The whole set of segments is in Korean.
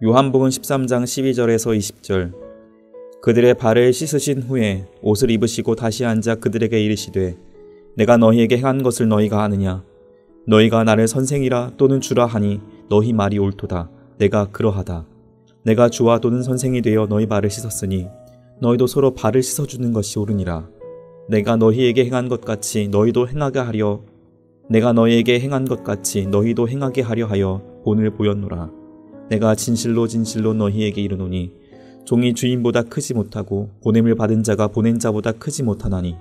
요한복음 13장 12절에서 20절. 그들의 발을 씻으신 후에 옷을 입으시고 다시 앉아 그들에게 이르시되 내가 너희에게 행한 것을 너희가 아느냐. 너희가 나를 선생이라 또는 주라 하니 너희 말이 옳도다. 내가 그러하다. 내가 주와 또는 선생이 되어 너희 발을 씻었으니 너희도 서로 발을 씻어주는 것이 옳으니라. 내가 너희에게 행한 것 같이 너희도 행하게 하려 내가 너희에게 행한 것 같이 너희도 행하게 하려 하여 본을 보였노라. 내가 진실로 진실로 너희에게 이르노니 종이 주인보다 크지 못하고 보냄을 받은 자가 보낸 자보다 크지 못하나니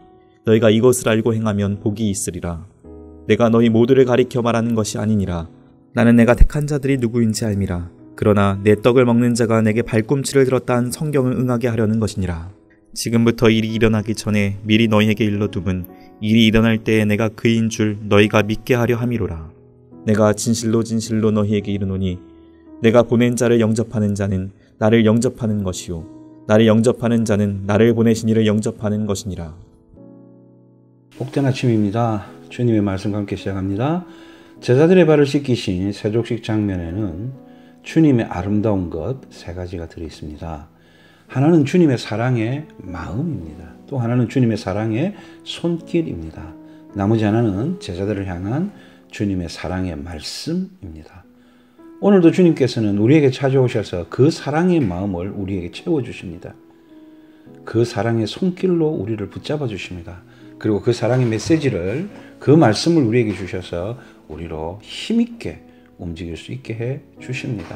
너희가 이것을 알고 행하면 복이 있으리라. 내가 너희 모두를 가리켜 말하는 것이 아니니라. 나는 내가 택한 자들이 누구인지 알미라. 그러나 내 떡을 먹는 자가 내게 발꿈치를 들었다 한 성경을 응하게 하려는 것이니라. 지금부터 일이 일어나기 전에 미리 너희에게 일러둠은 일이 일어날 때에 내가 그인 줄 너희가 믿게 하려 함이로라. 내가 진실로 진실로 너희에게 이르노니 내가 보낸 자를 영접하는 자는 나를 영접하는 것이요 나를 영접하는 자는 나를 보내신 이를 영접하는 것이니라. 복된 아침입니다. 주님의 말씀과 함께 시작합니다. 제자들의 발을 씻기신 세족식 장면에는 주님의 아름다운 것 세 가지가 들어있습니다. 하나는 주님의 사랑의 마음입니다. 또 하나는 주님의 사랑의 손길입니다. 나머지 하나는 제자들을 향한 주님의 사랑의 말씀입니다. 오늘도 주님께서는 우리에게 찾아오셔서 그 사랑의 마음을 우리에게 채워주십니다. 그 사랑의 손길로 우리를 붙잡아 주십니다. 그리고 그 사랑의 메시지를, 그 말씀을 우리에게 주셔서 우리로 힘있게 움직일 수 있게 해 주십니다.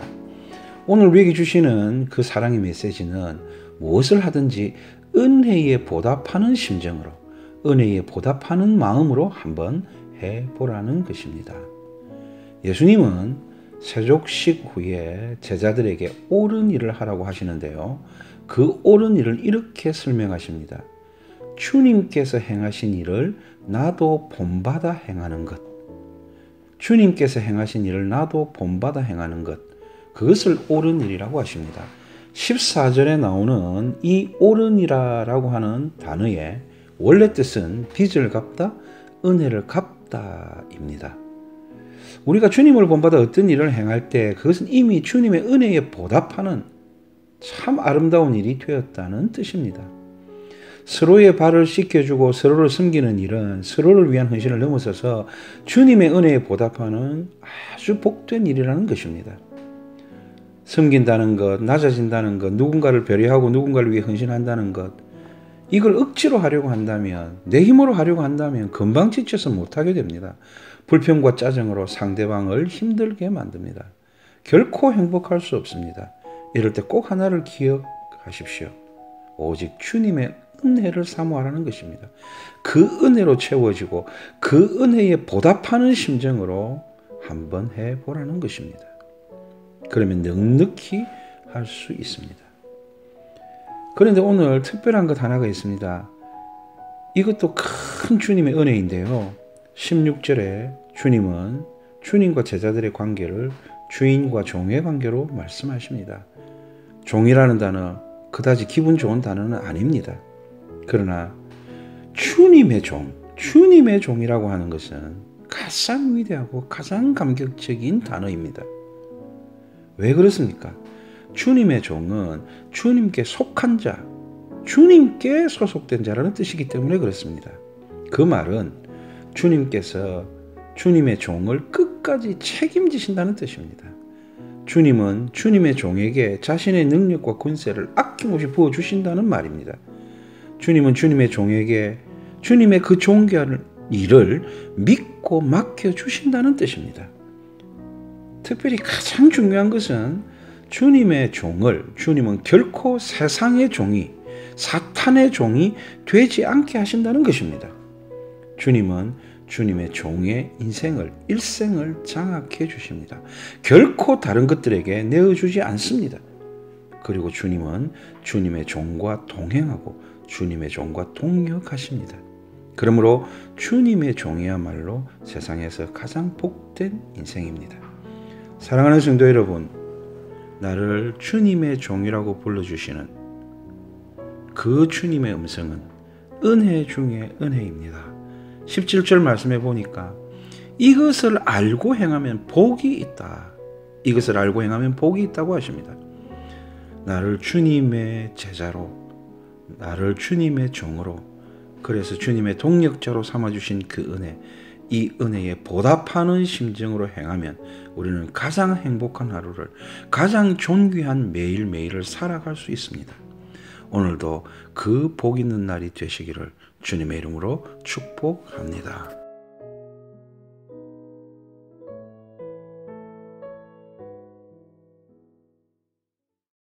오늘 우리에게 주시는 그 사랑의 메시지는 무엇을 하든지 은혜에 보답하는 심정으로, 은혜에 보답하는 마음으로 한번 해보라는 것입니다. 예수님은 세족식 후에 제자들에게 옳은 일을 하라고 하시는데요. 그 옳은 일을 이렇게 설명하십니다. 주님께서 행하신 일을 나도 본받아 행하는 것. 주님께서 행하신 일을 나도 본받아 행하는 것. 그것을 옳은 일이라고 하십니다. 14절에 나오는 이 옳은 일이라고 하는 단어의 원래 뜻은 빚을 갚다, 은혜를 갚다입니다. 우리가 주님을 본받아 어떤 일을 행할 때 그것은 이미 주님의 은혜에 보답하는 참 아름다운 일이 되었다는 뜻입니다. 서로의 발을 씻겨주고 서로를 섬기는 일은 서로를 위한 헌신을 넘어서서 주님의 은혜에 보답하는 아주 복된 일이라는 것입니다. 섬긴다는 것, 낮아진다는 것, 누군가를 배려하고 누군가를 위해 헌신한다는 것, 이걸 억지로 하려고 한다면, 내 힘으로 하려고 한다면 금방 지쳐서 못하게 됩니다. 불평과 짜증으로 상대방을 힘들게 만듭니다. 결코 행복할 수 없습니다. 이럴 때 꼭 하나를 기억하십시오. 오직 주님의 은혜를 사모하라는 것입니다. 그 은혜로 채워지고 그 은혜에 보답하는 심정으로 한번 해보라는 것입니다. 그러면 넉넉히 할 수 있습니다. 그런데 오늘 특별한 것 하나가 있습니다. 이것도 큰 주님의 은혜인데요. 16절에 주님은 주님과 제자들의 관계를 주인과 종의 관계로 말씀하십니다. 종이라는 단어 그다지 기분 좋은 단어는 아닙니다. 그러나 주님의 종, 주님의 종이라고 하는 것은 가장 위대하고 가장 감격적인 단어입니다. 왜 그렇습니까? 주님의 종은 주님께 속한 자, 주님께 소속된 자라는 뜻이기 때문에 그렇습니다. 그 말은 주님께서 주님의 종을 끝까지 책임지신다는 뜻입니다. 주님은 주님의 종에게 자신의 능력과 권세를 아낌없이 부어주신다는 말입니다. 주님은 주님의 종에게 주님의 그 종교하는 일을 믿고 맡겨주신다는 뜻입니다. 특별히 가장 중요한 것은 주님의 종을, 주님은 결코 세상의 종이, 사탄의 종이 되지 않게 하신다는 것입니다. 주님은 주님의 종의 인생을, 일생을 장악해 주십니다. 결코 다른 것들에게 내어주지 않습니다. 그리고 주님은 주님의 종과 동행하고 주님의 종과 동역하십니다. 그러므로 주님의 종이야말로 세상에서 가장 복된 인생입니다. 사랑하는 성도 여러분, 나를 주님의 종이라고 불러주시는 그 주님의 음성은 은혜 중에 은혜입니다. 17절 말씀해 보니까 이것을 알고 행하면 복이 있다. 이것을 알고 행하면 복이 있다고 하십니다. 나를 주님의 제자로, 나를 주님의 종으로, 그래서 주님의 동력자로 삼아주신 그 은혜, 이 은혜에 보답하는 심정으로 행하면 우리는 가장 행복한 하루를, 가장 존귀한 매일매일을 살아갈 수 있습니다. 오늘도 그 복 있는 날이 되시기를 주님의 이름으로 축복합니다.